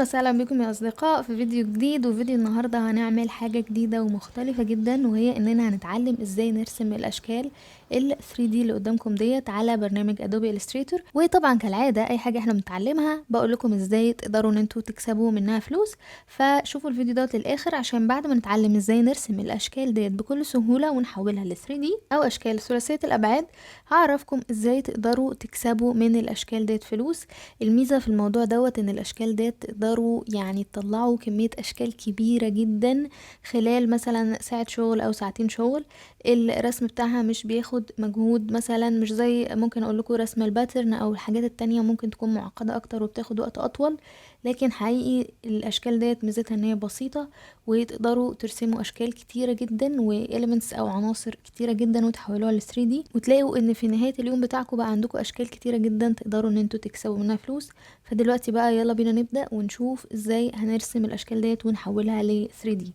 اهلا وسهلا بكم يا اصدقاء في فيديو جديد. وفيديو النهارده هنعمل حاجه جديده ومختلفه جدا، وهي اننا هنتعلم ازاي نرسم الاشكال ال 3D اللي قدامكم ديت على برنامج ادوبي الستريتور. وطبعا كالعاده اي حاجه احنا بنتعلمها بقول لكم ازاي تقدروا ان انتوا تكسبوا منها فلوس. فشوفوا الفيديو دوت للاخر عشان بعد ما نتعلم ازاي نرسم الاشكال ديت بكل سهوله ونحولها ل 3D او اشكال ثلاثيه الابعاد، هعرفكم ازاي تقدروا تكسبوا من الاشكال ديت فلوس. الميزة في الموضوع دوت ان الاشكال ديت تقدروا يعني تطلعوا كمية اشكال كبيرة جدا خلال مثلا ساعة شغل او ساعتين شغل. الرسم بتاعها مش بياخد مجهود، مثلا مش زي ممكن اقول لكم رسم الباترن او الحاجات التانية ممكن تكون معقدة اكتر وبتاخد وقت اطول. لكن حقيقي الاشكال ديت ميزتها ان هي بسيطة، وتقدروا ترسموا اشكال كتيرة جدا واليمنتس او عناصر كتيرة جدا وتحولوها ل 3D، وتلاقوا ان في نهاية اليوم بتاعكم بقى عندكم اشكال كتيرة جدا تقدروا ان انتوا تكسبوا منها فلوس. فدلوقتي بقى يلا بينا نبدأ ونشوف ازاي هنرسم الاشكال ديت ونحولها ل 3D.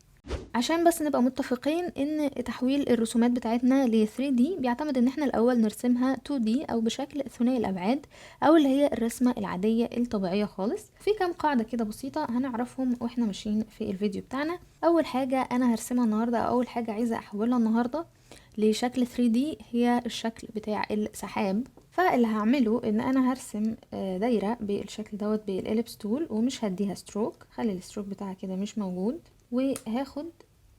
عشان بس نبقى متفقين ان تحويل الرسومات بتاعتنا ل 3D بيعتمد ان احنا الاول نرسمها 2D او بشكل ثنائي الابعاد، او اللي هي الرسمة العادية الطبيعية خالص. في كام قاعدة كده بسيطة هنعرفهم واحنا ماشيين في الفيديو بتاعنا. اول حاجة انا هرسمها النهاردة، او اول حاجة عايزة احولها النهاردة لشكل 3D، هي الشكل بتاع السحاب. فاللي هعمله ان انا هرسم دايرة بالشكل دوت بالاليبس تول، ومش هديها ستروك، خلي الستروك بتاعها كده مش موجود. وهاخد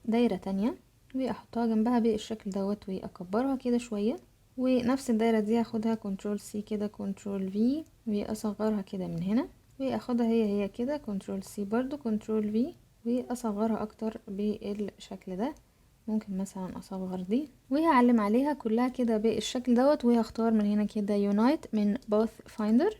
دايرة تانية واحطها جنبها بالشكل دوت واكبرها كده شوية، ونفس الدايرة دي هاخدها كنترول سي كده كنترول في واصغرها كده من هنا، واخدها هي كده كنترول سي برضو كنترول في واصغرها اكتر بالشكل ده. ممكن مثلا اصغر دي وهعلم عليها كلها كده بالشكل دوت، وهختار من هنا كده يونايت من باث فايندر،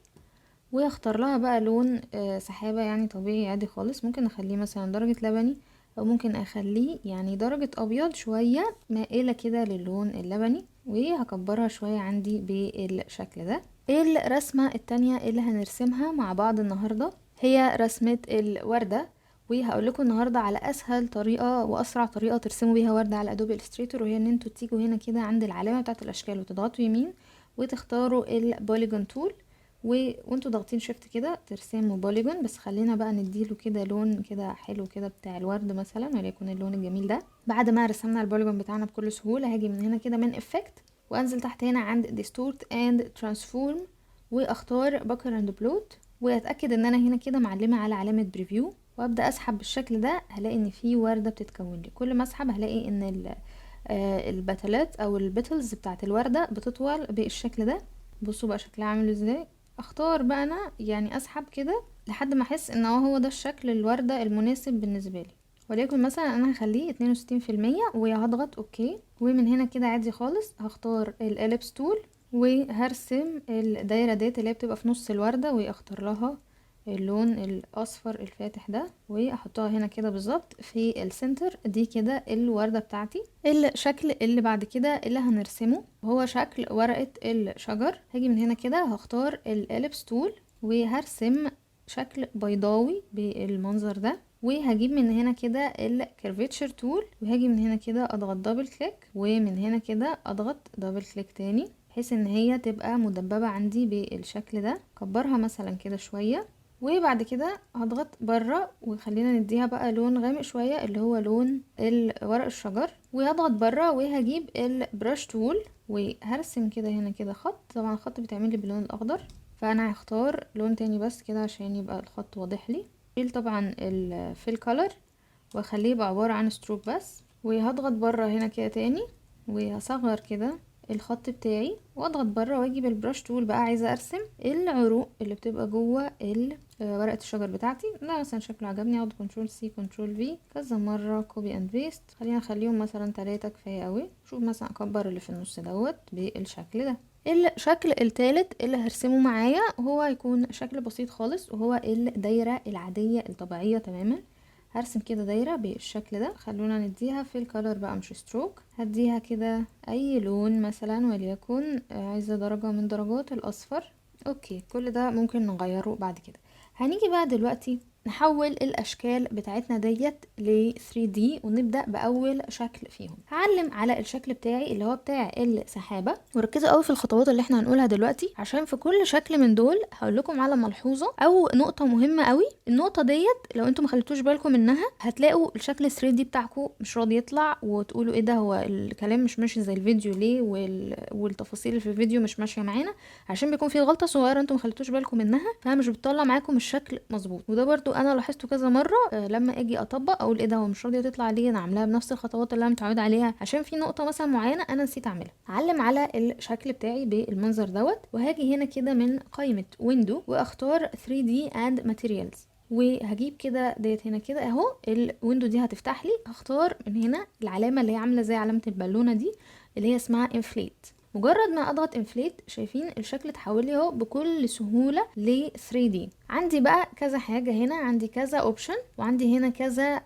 وهختار لها بقى لون سحابة يعني طبيعي عادي خالص. ممكن اخليه مثلا درجة لبني، او ممكن اخليه يعني درجة ابيض شوية مائلة كده للون اللبني، وهكبرها شوية عندي بالشكل ده. الرسمة التانية اللي هنرسمها مع بعض النهاردة هي رسمة الوردة. وهقول لكم النهارده على اسهل طريقه واسرع طريقه ترسموا بيها ورده على ادوبي الستريتور، وهي ان انتوا تيجوا هنا كده عند العلامه بتاعه الاشكال وتضغطوا يمين وتختاروا البوليجون تول، وانتوا ضاغطين شيفت كده ترسموا بوليجون. بس خلينا بقى نديله كده لون كده حلو كده بتاع الورد مثلا، وليكن اللون الجميل ده. بعد ما رسمنا البوليجون بتاعنا بكل سهوله هاجي من هنا كده من افكت، وانزل تحت هنا عند ديستورت اند ترانسفورم، واختار بكر اند بلوت، واتاكد ان انا هنا كده معلمه على علامه بريفيو، وابدا اسحب بالشكل ده. هلاقي ان في ورده بتتكون لي، كل ما اسحب هلاقي ان البتلات او البتلز بتاعت الورده بتطول بالشكل ده. بصوا بقى شكلها عامل ازاي. اختار بقى انا يعني اسحب كده لحد ما احس ان هو ده الشكل الورده المناسب بالنسبه لي. وليكن مثلا انا هخليه 62% وهضغط اوكي. ومن هنا كده عادي خالص هختار الاليبس تول، وهرسم الدايره ديت اللي هي بتبقى في نص الورده، واختار لها اللون الاصفر الفاتح ده، واحطها هنا كده بالظبط في السنتر دي كده الوردة بتاعتي. الشكل اللي بعد كده اللي هنرسمه هو شكل ورقة الشجر. هاجي من هنا كده هختار الاليبس تول وهرسم شكل بيضاوي بالمنظر ده، وهجيب من هنا كده الكيرفيتشر تول، وهاجي من هنا كده اضغط دبل كليك، ومن هنا كده اضغط دبل كليك تاني بحيث ان هي تبقى مدببة عندي بالشكل ده. كبرها مثلا كده شوية، وبعد كده هضغط بره وخلينا نديها بقى لون غامق شوية اللي هو لون ورق الشجر، وهضغط بره وهجيب البرش تول وهرسم كده هنا كده خط. طبعا الخط بيتعمل لي باللون الاخضر، فانا هختار لون تاني بس كده عشان يبقى الخط واضح لي. شيل طبعا الفيل كولر واخليه يبقى عبارة عن ستروك بس، وهضغط بره هنا كده تاني وهصغر كده الخط بتاعي، واضغط بره واجيب البرش تول بقى عايزه ارسم العروق اللي بتبقى جوه ورقه الشجر بتاعتي. ده مثلا شكله عجبني، اخد كنترول سي كنترول في كذا مره كوبي اند بيست. خلينا نخليهم مثلا 3 كفايه قوي. شوف مثلا اكبر اللي في النص دوت بالشكل ده. الشكل الثالث اللي هرسمه معايا هو هيكون شكل بسيط خالص، وهو الدايره العاديه الطبيعيه تماما. هرسم كده دايرة بالشكل ده. خلونا نديها في الكالر بقى مش ستروك، هديها كده اي لون مثلا، وليكن عايزة درجة من درجات الاصفر. اوكي كل ده ممكن نغيره بعد كده. هنيجي بقى دلوقتي نحول الاشكال بتاعتنا ديت ل 3D ونبدأ باول شكل فيهم. هعلم على الشكل بتاعي اللي هو بتاع السحابة، وركزوا قوي في الخطوات اللي احنا هنقولها دلوقتي، عشان في كل شكل من دول هقول لكم على ملحوظة او نقطة مهمة قوي. النقطة ديت لو انتم ما خليتوش بالكم منها هتلاقوا الشكل 3D بتاعكم مش راضي يطلع، وتقولوا ايه ده، هو الكلام مش ماشي زي الفيديو ليه، والتفاصيل اللي في الفيديو مش ماشية معانا، عشان بيكون في غلطة صغيرة انتم ما خليتوش بالكم منها، فمش بتطلع معاكم الشكل مظبوط. وده برضو انا لاحظته كذا مرة. لما اجي اطبق اقول ايه ده، هو مش راضية تطلع ليه، انا عاملاها بنفس الخطوات اللي انا متعود عليها، عشان في نقطة مثلا معينة انا نسيت اعملها. اعلم على الشكل بتاعي بالمنظر دوت، وهاجي هنا كده من قائمة ويندو واختار 3D and materials، وهجيب كده ديت هنا كده اهو الويندو دي هتفتح لي. هختار من هنا العلامة اللي هي عاملة زي علامة البالونة دي اللي هي اسمها انفليت. مجرد ما اضغط انفليت شايفين الشكل اتحول لي اهو بكل سهولة ل 3D. عندي بقى كذا حاجة هنا، عندي كذا اوبشن، وعندي هنا كذا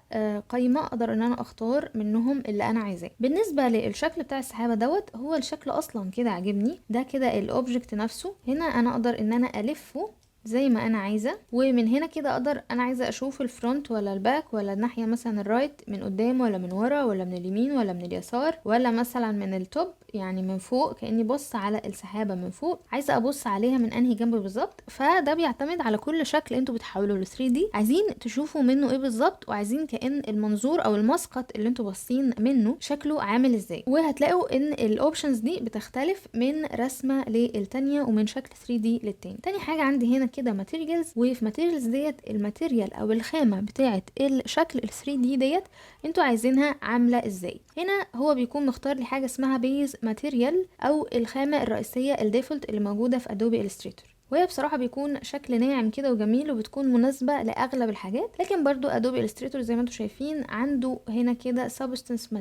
قائمة اقدر ان انا اختار منهم اللي انا عايزاه. بالنسبة للشكل بتاع السحابة دوت، هو الشكل اصلا كده عجبني، ده كده الاوبجكت نفسه. هنا انا اقدر ان انا الفه زي ما انا عايزه، ومن هنا كده اقدر انا عايزه اشوف الفرونت ولا الباك ولا الناحيه مثلا الرايت، من قدام ولا من ورا ولا من اليمين ولا من اليسار ولا مثلا من التوب، يعني من فوق كاني بص على السحابه من فوق، عايزه ابص عليها من انهي جنب بالظبط. فده بيعتمد على كل شكل انتوا بتحولوا ل 3D عايزين تشوفوا منه ايه بالظبط، وعايزين كأن المنظور او المسقط اللي انتوا باصين منه شكله عامل ازاي. وهتلاقوا ان الاوبشنز دي بتختلف من رسمه للتانيه ومن شكل 3D للتاني. تاني حاجه عندي هنا كده ماتيريالز، وفي ماتيريالز ديت الماتيريال او الخامه بتاعه الشكل ال 3D ديت انتوا عايزينها عامله ازاي. هنا هو بيكون مختار لي حاجه اسمها بيز ماتيريال او الخامه الرئيسيه الديفولت اللي موجوده في ادوبي الستريتور، وهي بصراحه بيكون شكل ناعم كده وجميل وبتكون مناسبه لاغلب الحاجات. لكن برضو ادوبي الستريتور زي ما انتم شايفين عنده هنا كده سبستنس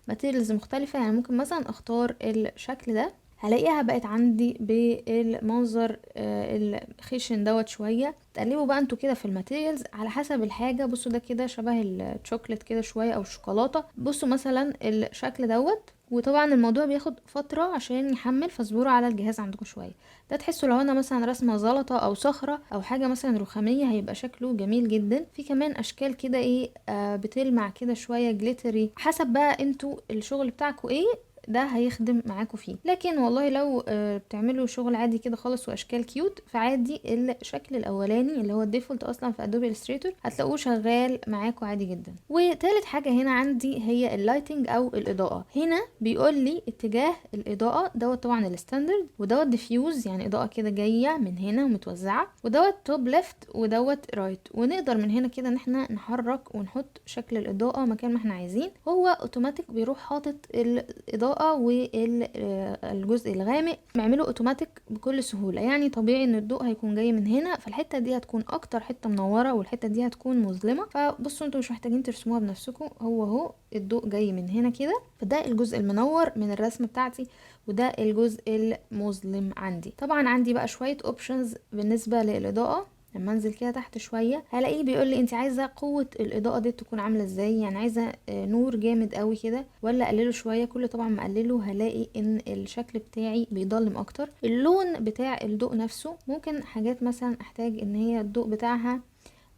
ماتيريالز مختلفه، يعني ممكن مثلا اختار الشكل ده هلاقيها بقت عندي بالمنظر الخشن دوت شويه. تقلبوا بقى انتوا كده في الماتيريالز على حسب الحاجه. بصوا ده كده شبه الشوكليت كده شويه او الشوكولاته، بصوا مثلا الشكل دوت. وطبعا الموضوع بياخد فتره عشان يحمل، فاصبروا على الجهاز عندكم شويه. ده تحسوا لو انا مثلا رسمه زلطه او صخره او حاجه مثلا رخاميه هيبقى شكله جميل جدا. في كمان اشكال كده ايه بتلمع كده شويه جليتري، حسب بقى انتوا الشغل بتاعكم ايه ده هيخدم معاكم فيه. لكن والله لو بتعملوا شغل عادي كده خالص واشكال كيوت، فعادي الشكل الاولاني اللي هو الديفولت اصلا في ادوبي الستريتور هتلاقوه شغال معاكم عادي جدا. وتالت حاجه هنا عندي هي اللايتنج او الاضاءه. هنا بيقول لي اتجاه الاضاءه دوت طبعا الستاندرد، ودوت ديفيوز يعني اضاءه كده جايه من هنا ومتوزعه، ودوت توب ليفت ودوت رايت. ونقدر من هنا كده ان احنا نحرك ونحط شكل الاضاءه مكان ما احنا عايزين. هو اوتوماتيك بيروح حاطط الاضاءه والجزء الغامق بيعمله اوتوماتيك بكل سهوله. يعني طبيعي ان الضوء هيكون جاي من هنا، فالحته دي هتكون اكتر حته منوره والحته دي هتكون مظلمه. فبصوا انتوا مش محتاجين ترسموها بنفسكم، هو الضوء جاي من هنا كده، فده الجزء المنور من الرسمه بتاعتي وده الجزء المظلم عندي. طبعا عندي بقى شويه اوبشنز بالنسبه للاضاءه. لما انزل كده تحت شويه هلاقيه بيقول لي انت عايزه قوه الاضاءه دي تكون عامله ازاي، يعني عايزه نور جامد قوي كده ولا اقلله شويه. كل طبعا ما اقلله هلاقي ان الشكل بتاعي بيضلم اكتر. اللون بتاع الضوء نفسه ممكن حاجات مثلا احتاج ان هي الضوء بتاعها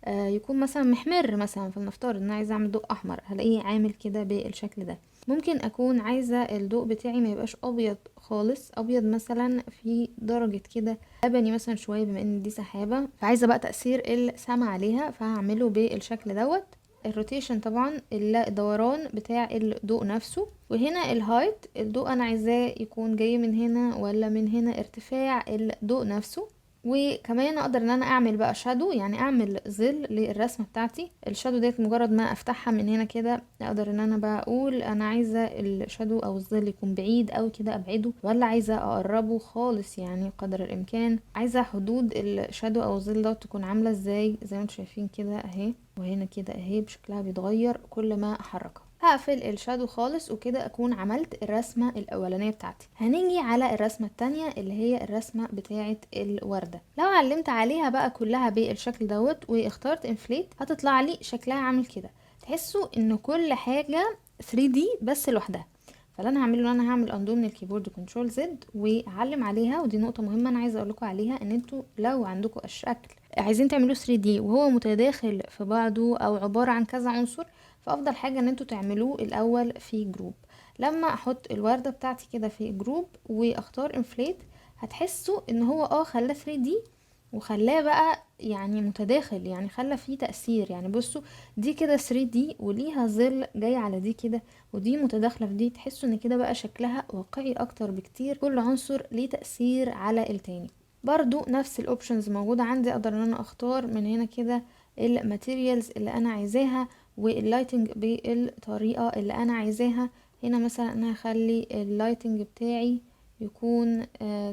يكون مثلا محمر، مثلا فلنفترض ان انا عايزه اعمل ضوء احمر هلاقيه عامل كده بالشكل ده. ممكن اكون عايزه الضوء بتاعي ما يبقاش ابيض خالص، ابيض مثلا في درجه كده لبني مثلا شويه، بما ان دي سحابه فعايزه بقى تاثير السما عليها فهعمله بالشكل دوت. الروتيشن طبعا الدوران بتاع الضوء نفسه. وهنا الهايت، الضوء انا عايزاه يكون جاي من هنا ولا من هنا، ارتفاع الضوء نفسه. وكمان اقدر ان انا اعمل بقى شادو، يعني اعمل ظل للرسمه بتاعتي. الشادو ديت مجرد ما افتحها من هنا كده اقدر ان انا بقى اقول انا عايزه الشادو او الظل يكون بعيد او كده ابعده، ولا عايزه اقربه خالص يعني قدر الامكان. عايزه حدود الشادو او الظل دوت تكون عامله ازاي، زي ما انتم شايفين كده اهي، وهنا كده اهي بشكلها بيتغير كل ما احركها. هقفل الشادو خالص وكده اكون عملت الرسمة الاولانية بتاعتي. هنيجي على الرسمة التانية اللي هي الرسمة بتاعة الوردة. لو علمت عليها بقى كلها بالشكل دوت واخترت انفليت هتطلع لي شكلها عامل كده. تحسوا ان كل حاجة 3D بس لوحدها. فاللي انا هعمله ان انا هعمل اندو من الكيبورد كنترول زد واعلم عليها. ودي نقطة مهمة انا عايزة اقول لكم عليها، ان انتوا لو عندكم الشكل عايزين تعملوه 3D وهو متداخل في بعضه او عبارة عن كذا عنصر، فافضل حاجة ان انتوا تعملوه الاول في جروب. لما احط الوردة بتاعتي كده في جروب واختار انفليت، هتحسوا ان هو خلاه 3D وخلاه بقى يعني متداخل، يعني خلى فيه تأثير. يعني بصوا دي كده 3D وليها ظل جاي على دي كده، ودي متداخلة في دي، تحسوا ان كده بقى شكلها واقعي اكتر بكتير، كل عنصر ليه تأثير على التاني. برضو نفس الاوبشنز موجودة عندي، اقدر ان انا اختار من هنا كده الماتيريالز اللي انا عايزاها واللايتنج بالطريقة اللي انا عايزاها. هنا مثلا انا هخلي اللايتنج بتاعي يكون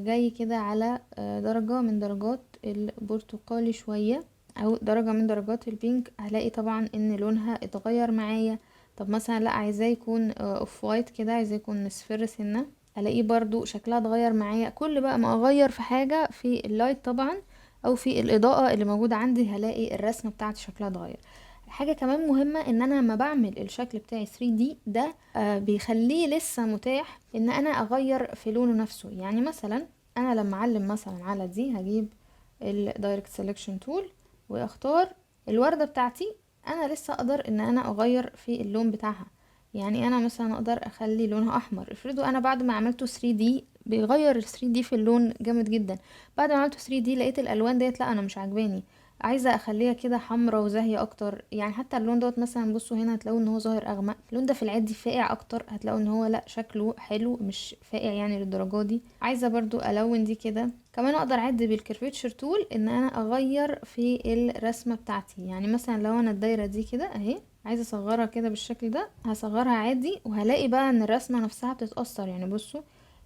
جاي كده على درجة من درجات البرتقالي شوية، او درجة من درجات البينك. هلاقي طبعا ان لونها اتغير معايا. طب مثلا لا عايزاه يكون اوف وايت كده، عايزاه يكون مصفر سنة، الاقيه برضو شكلها اتغير معايا. كل بقى ما اغير في حاجة في اللايت طبعا او في الاضاءة اللي موجودة عندي، هلاقي الرسمة بتاعتي شكلها اتغير. حاجة كمان مهمة ان انا لما بعمل الشكل بتاعي 3D ده بيخليه لسه متاح ان انا اغير في لونه نفسه. يعني مثلا انا لما اعلم مثلا على دي، هجيب الدايركت سيلكشن تول واختار الوردة بتاعتي، انا لسه اقدر ان انا اغير في اللون بتاعها. يعني انا مثلا اقدر اخلي لونها احمر. افرضوا انا بعد ما عملته 3D بيغير ال 3D في اللون جامد جدا، بعد ما عملته 3D لقيت الالوان ديت لا انا مش عاجباني، عايزه اخليها كده حمرا وزاهيه اكتر. يعني حتى اللون دوت مثلا بصوا هنا هتلاقوا ان هو ظاهر اغمق، اللون ده في العادي فاقع اكتر، هتلاقوا ان هو لا شكله حلو مش فاقع يعني للدرجه دي. عايزه برضو الون دي كده. كمان اقدر اعدي بالكيرفيتشر تول ان انا اغير في الرسمه بتاعتي. يعني مثلا لو انا الدايره دي كده اهي عايزه اصغرها كده بالشكل ده، هصغرها عادي وهلاقي بقى ان الرسمه نفسها بتتاثر. يعني بصوا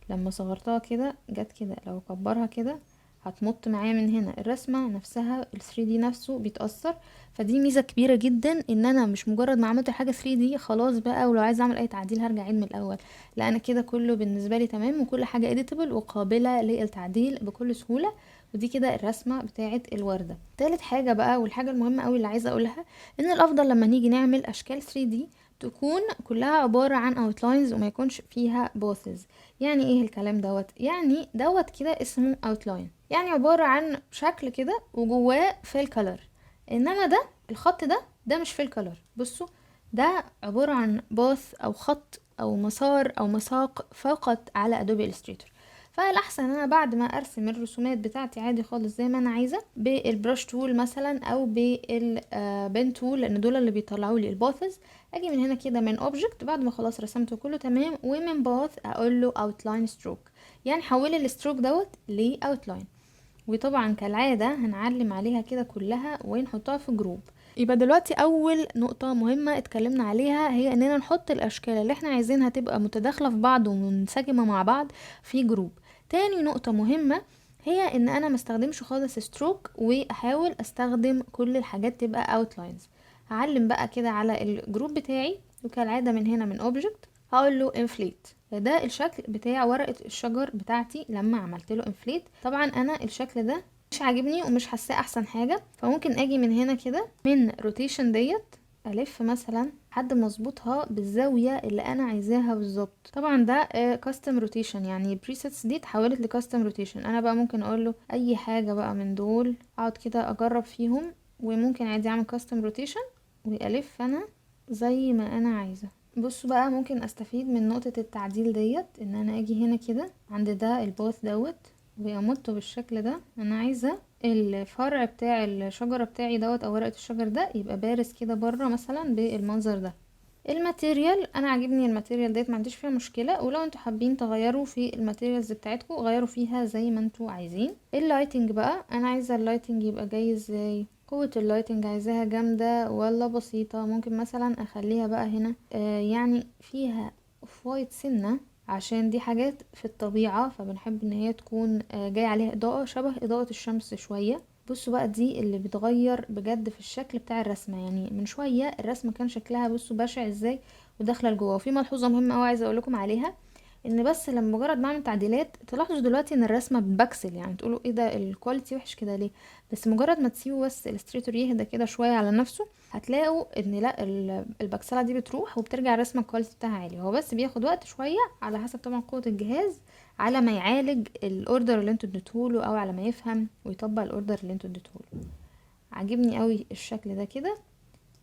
لما صغرتها كده جت كده، لو كبرها كده هتمط معايا من هنا، الرسمة نفسها ال 3D نفسه بيتأثر. فدي ميزة كبيرة جدا ان انا مش مجرد ما عملت حاجة 3D خلاص بقى ولو عايزة اعمل اي تعديل هرجع اعيد من الاول. لا انا كده كله بالنسبة لي تمام، وكل حاجة editable وقابلة للتعديل بكل سهولة. ودي كده الرسمة بتاعة الوردة. تالت حاجة بقى والحاجة المهمة قوي اللي عايزة اقولها، ان الافضل لما نيجي نعمل اشكال 3D تكون كلها عبارة عن اوتلاينز وما يكونش فيها بوثز. يعني ايه الكلام دوت؟ يعني دوت كده اسمه اوتلاين، يعني عبارة عن شكل كده وجواه فيل كولر. انما ده الخط ده مش فيل كولر. بصوا ده عبارة عن باث او خط او مسار او مساق فقط على ادوبي الستريتور. فالاحسن ان انا بعد ما ارسم الرسومات بتاعتي عادي خالص زي ما انا عايزه بالبرش تول مثلا او بالبن تول، لان دول اللي بيطلعوا لي الباثز، اجي من هنا كده من اوبجكت بعد ما خلاص رسمته كله تمام، ومن باث اقول له اوتلاين ستروك، يعني حول الستروك دوت لاوتلاين. وطبعا كالعاده هنعلم عليها كده كلها ونحطها في جروب. يبقى دلوقتي اول نقطة مهمة اتكلمنا عليها هي اننا نحط الاشكال اللي احنا عايزينها تبقى متداخلة في بعض ومنسجمة مع بعض في جروب. تاني نقطة مهمة هي ان انا مستخدمش خالص ستروك واحاول استخدم كل الحاجات تبقى اوتلاينز. هعلم بقى كده على الجروب بتاعي وكالعادة من هنا من اوبجكت هقول له انفليت. ده الشكل بتاع ورقة الشجر بتاعتي لما عملت له انفليت. طبعا انا الشكل ده مش عاجبني ومش حاساه احسن حاجه، فممكن اجي من هنا كده من روتيشن ديت الف مثلا لحد ما اظبطها بالزاويه اللي انا عايزاها بالظبط. طبعا ده كاستم روتيشن، يعني البريسيتس دي اتحولت لكاستم روتيشن. انا بقى ممكن اقول له اي حاجه بقى من دول اقعد كده اجرب فيهم، وممكن عادي اعمل كاستم روتيشن والف انا زي ما انا عايزه. بصوا بقى ممكن استفيد من نقطه التعديل ديت ان انا اجي هنا كده عند ده الباث دوت وامطه بالشكل ده. انا عايزه الفرع بتاع الشجره بتاعي دوت او ورقه الشجر ده يبقى بارز كده بره مثلا بالمنظر ده. الماتيريال انا عاجبني الماتيريال ديت، ما عنديش فيها مشكله، ولو انتوا حابين تغيروا في الماتيريالز بتاعتكم غيروا فيها زي ما انتوا عايزين. اللايتنج بقى انا عايزه اللايتنج يبقى جاي ازاي؟ قوة اللايتنج عايزاها جامدة ولا بسيطة؟ ممكن مثلا اخليها بقى هنا يعني فيها اوف وايت سنة، عشان دي حاجات في الطبيعة فبنحب ان هي تكون جاي عليها اضاءة شبه اضاءة الشمس شوية. بصوا بقى دي اللي بتغير بجد في الشكل بتاع الرسمة. يعني من شوية الرسمة كان شكلها بصوا بشع ازاي وداخلة لجوه. وفي ملحوظة مهمة اوي عايزة اقولكم عليها، ان بس لما مجرد ما اعمل تعديلات تلاحظوا دلوقتي ان الرسمه بتبكسل، يعني تقولوا ايه ده الكواليتي وحش كده ليه؟ بس مجرد ما تسيبوا بس الستريتور يهدى كده شويه على نفسه هتلاقوا ان لا البكسله دي بتروح وبترجع الرسمه الكواليتي بتاعها عالي. هو بس بياخد وقت شويه على حسب طبعا قوه الجهاز على ما يعالج الاوردر اللي انتوا اديتوله او على ما يفهم ويطبق الاوردر اللي انتوا اديتوله. عاجبني قوي الشكل ده كده.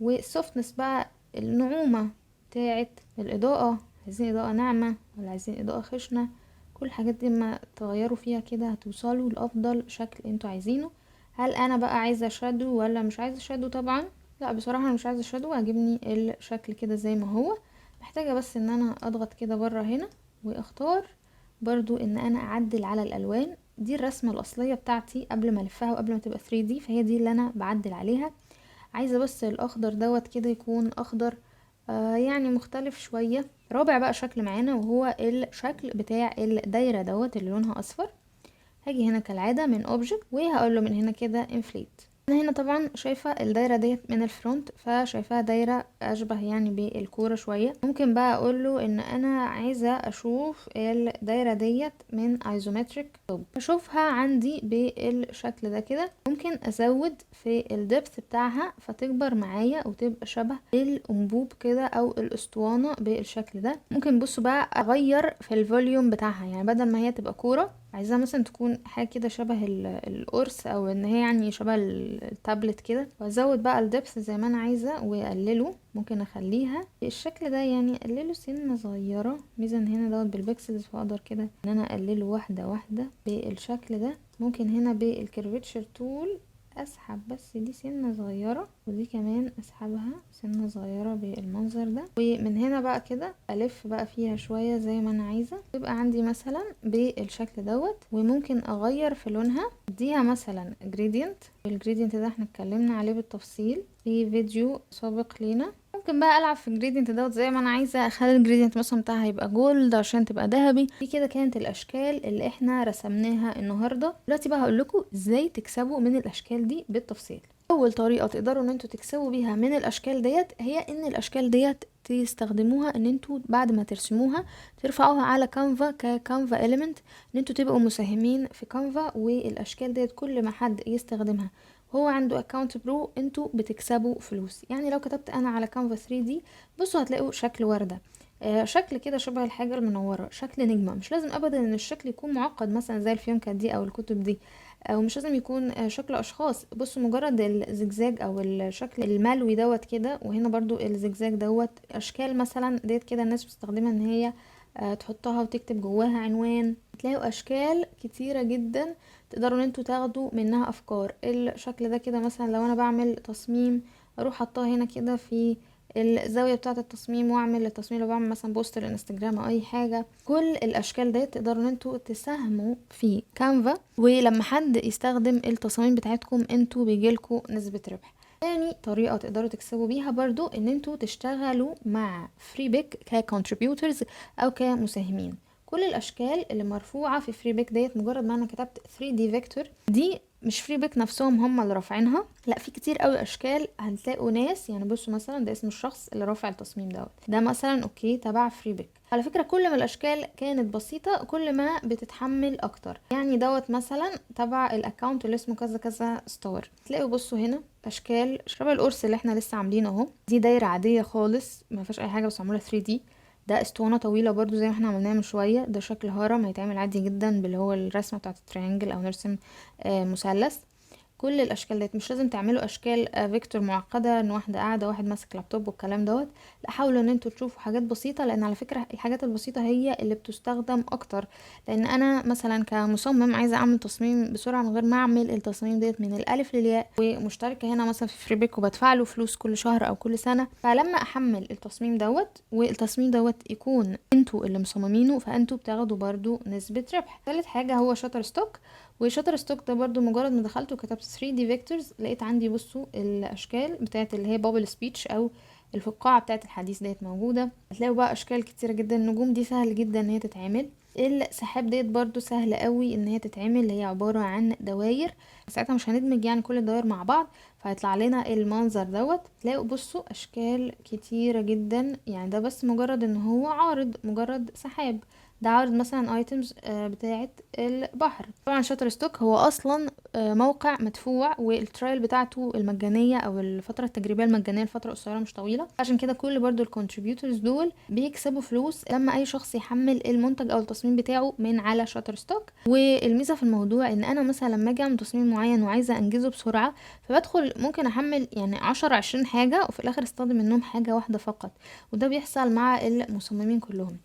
والسوفتنس بقى، النعومة بتاعت الاضاءة، عايزين اضاءة ناعمة ولا عايزين اضاءة خشنة، كل الحاجات دي ما تغيروا فيها كده هتوصلوا لافضل شكل انتوا عايزينه. هل انا بقى عايزة شادو ولا مش عايزة شادو؟ طبعا لا، بصراحة انا مش عايزة شادو، عاجبني الشكل كده زي ما هو. محتاجة بس ان انا اضغط كده بره هنا واختار برضو ان انا اعدل على الالوان. دي الرسمة الاصلية بتاعتي قبل ما الفها وقبل ما تبقى 3D، فهي دي اللي انا بعدل عليها. عايزة بس الاخضر دوت كده يكون اخضر يعني مختلف شوية. رابع بقى شكل معانا وهو الشكل بتاع الدايرة دوت اللي لونها اصفر. هاجي هنا كالعادة من اوبجكت وهقول له من هنا كده انفليت. انا هنا طبعا شايفة الدايرة ديت من الفرونت، فشايفاها دايرة اشبه يعني بالكورة شوية. ممكن بقى اقول له ان انا عايزة اشوف الدايرة ديت من ايزومتريك توب، اشوفها عندي بالشكل ده كده. ممكن ازود في الدبث بتاعها فتكبر معايا وتبقى شبه الانبوب كده او الاسطوانة بالشكل ده. ممكن بصوا بقى اغير في الفوليوم بتاعها، يعني بدل ما هي تبقى كورة عايزاها مثلا تكون حاجه كده شبه القرص، او ان هي يعني شبه التابلت كده. وازود بقى الدبث زي ما انا عايزه واقلله. ممكن اخليها بالشكل ده، يعني اقلله سنه صغيره. ميزه ان هنا دوت بالبكسلز، فاقدر كده ان انا اقلله واحده واحده بالشكل ده. ممكن هنا بالكيرفتشر تول اسحب بس دي سنة صغيرة، ودي كمان اسحبها سنة صغيرة بالمنظر ده. ومن هنا بقى كده الف بقى فيها شوية زي ما انا عايزة، تبقى عندي مثلا بالشكل دوت. وممكن اغير في لونها، اديها مثلا جريدينت. والجريدينت ده احنا اتكلمنا عليه بالتفصيل في فيديو سابق لينا. ممكن بقى العب في الجريدينت دوت زي ما انا عايزه، اخلي الجريدينت مثلا بتاعها يبقى جولد عشان تبقى ذهبي. دي كده كانت الاشكال اللي احنا رسمناها النهارده. دلوقتي بقى هقول لكم ازاي تكسبوا من الاشكال دي بالتفصيل. اول طريقه تقدروا ان انتوا تكسبوا بيها من الاشكال ديت هي ان الاشكال ديت تستخدموها ان انتوا بعد ما ترسموها ترفعوها على كانفا ككانفا اليمنت، ان انتوا تبقوا مساهمين في كانفا. والاشكال ديت كل ما حد يستخدمها هو عنده اكونت برو انتوا بتكسبوا فلوس. يعني لو كتبت انا على كانفا 3D بصوا هتلاقوا شكل وردة، شكل كده شبه الحاجة المنورة، شكل نجمة. مش لازم ابدا ان الشكل يكون معقد مثلا زي الفيونكة دي او الكتب دي، او مش لازم يكون شكل اشخاص. بصوا مجرد الزجزاج او الشكل الملوي دوت كده، وهنا برضو الزجزاج دوت. اشكال مثلا ديت كده الناس بتستخدمها ان هي تحطها وتكتب جواها عنوان. تلاقوا اشكال كتيرة جدا تقدروا ان انتوا تاخدوا منها افكار. الشكل ده كده مثلا لو انا بعمل تصميم اروح حطها هنا كده في الزاوية بتاعة التصميم، واعمل التصميم لو بعمل مثلا بوست الانستجرام او اي حاجة. كل الاشكال دي تقدروا ان انتوا تساهموا في كانفا، ولما حد يستخدم التصاميم بتاعتكم انتوا بيجيلكوا نسبة ربح. تاني طريقة تقدروا تكسبوا بيها برضو ان انتوا تشتغلوا مع فريبيك ككونتريبيوترز او كمساهمين. كل الاشكال اللي مرفوعة في فريبيك ديت مجرد ما انا كتبت 3D فيكتور، دي مش فريبيك نفسهم هم اللي رافعينها، لا، في كتير قوي اشكال هتلاقوا ناس. يعني بصوا مثلا ده اسم الشخص اللي رافع التصميم دوت، ده مثلا اوكي تبع فريبيك. على فكرة كل ما الاشكال كانت بسيطة كل ما بتتحمل اكتر. يعني دوت مثلا تبع الاكونت اللي اسمه كذا كذا ستور. تلاقوا بصوا هنا اشكال شبه القرص اللي احنا لسه عاملينه اهو. دي دايرة عادية خالص ما فيهاش اي حاجة بس معمولة 3D. ده اسطوانة طويلة برضو زي ما احنا عملناها من شوية. ده شكل هرم هيتعمل عادي جدا باللي هو الرسمة بتاعة التريانجل او نرسم مثلث. كل الاشكال ديت مش لازم تعملوا اشكال فيكتور معقده ان واحده قاعده واحد ماسك لابتوب والكلام دوت. لا، حاولوا ان انتوا تشوفوا حاجات بسيطه، لان على فكره الحاجات البسيطه هي اللي بتستخدم اكتر. لان انا مثلا كمصمم عايزه اعمل تصميم بسرعه من غير ما اعمل التصميم ديت من الالف للياء، ومشتركه هنا مثلا في فريبيك وبدفع له فلوس كل شهر او كل سنه. فلما احمل التصميم دوت والتصميم دوت يكون انتوا اللي مصممينه، فانتوا بتاخدوا برضو نسبه ربح. ثالث حاجه هو شاتر ستوك. وشاتر ستوك ده برضو مجرد ما دخلت وكتبت 3D فيكتورز لقيت عندي بصوا الاشكال بتاعت اللي هي بابل سبيتش او الفقاعة بتاعت الحديث ديت موجودة. هتلاقوا بقى اشكال كتيرة جدا. النجوم دي سهل جدا ان هي تتعمل. السحاب ديت برضو سهل قوي ان هي تتعمل، اللي هي عبارة عن دواير. ساعتها مش هندمج يعني كل الدواير مع بعض فهيطلع لنا المنظر دوت. تلاقوا بصوا اشكال كتيرة جدا. يعني ده بس مجرد ان هو عارض، مجرد سحاب. ده عارض مثلا ايتمز بتاعه البحر. طبعا شاتر ستوك هو اصلا موقع مدفوع، والترايل بتاعته المجانيه او الفتره التجريبيه المجانيه لفتره قصيره مش طويله، عشان كده كل برضو الكونتريبيوتورز دول بيكسبوا فلوس لما اي شخص يحمل المنتج او التصميم بتاعه من على شاتر ستوك. والميزه في الموضوع ان انا مثلا لما اجي اعمل تصميم معين وعايزه انجزه بسرعه، فبدخل ممكن احمل يعني 10-20 حاجه وفي الاخر استخدم منهم حاجه واحده فقط، وده بيحصل مع المصممين كلهم.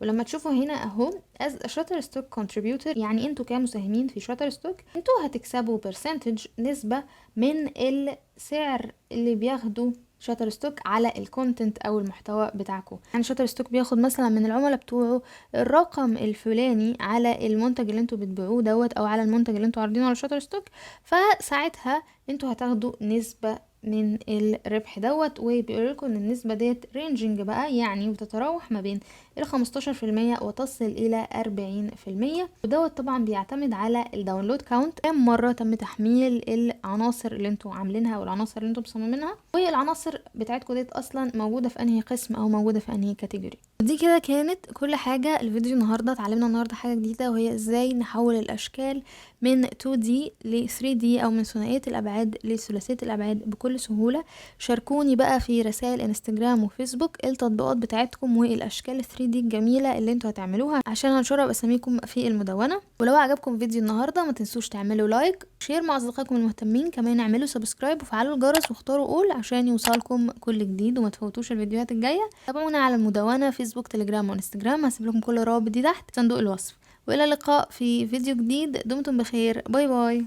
ولما تشوفوا هنا اهو as a Shutterstock contributor، يعني انتوا كمساهمين في Shutterstock انتوا هتكسبوا percentage، نسبة من السعر اللي بياخدوا Shutterstock على الكونتنت او المحتوى بتاعكم. يعني Shutterstock بياخد مثلا من العملاء بتوعه الرقم الفلاني على المنتج اللي انتوا بتبيعوه دوت، او على المنتج اللي انتوا عارضينه على Shutterstock، فساعتها انتوا هتاخدوا نسبة من الربح دوت. وبيقول لكم ان النسبة ديت رينجينج بقى، يعني بتتراوح ما بين 15% وتصل الى 40%. ودوت طبعا بيعتمد على الداونلود كاونت، كام مرة تم تحميل العناصر اللي انتوا عاملينها والعناصر اللي انتوا مصممينها، والعناصر بتاعتكم ديت اصلا موجودة في انهي قسم او موجودة في انهي كاتيجوري. دي كده كانت كل حاجة الفيديو النهاردة. اتعلمنا النهاردة حاجة جديدة، وهي ازاي نحول الاشكال من 2D ل 3D او من ثنائية الابعاد لثلاثية الابعاد بكل سهولة. شاركوني بقى في رسائل انستجرام وفيسبوك التطبيقات بتاعتكم والاشكال ال 3D الجميلة اللي انتوا هتعملوها، عشان هنشرب اساميكم في المدونة. ولو عجبكم فيديو النهاردة ما تنسوش تعملوا لايك، شير مع اصدقائكم المهتمين، كمان اعملوا سبسكرايب وفعلوا الجرس واختاروا اول عشان يوصلكم كل جديد وما تفوتوش الفيديوهات الجاية. تابعونا على المدونة فيسبوك تليجرام وانستجرام، هسيب لكم كل الروابط دي تحت صندوق الوصف. والى اللقاء في فيديو جديد، دمتم بخير، باي باي.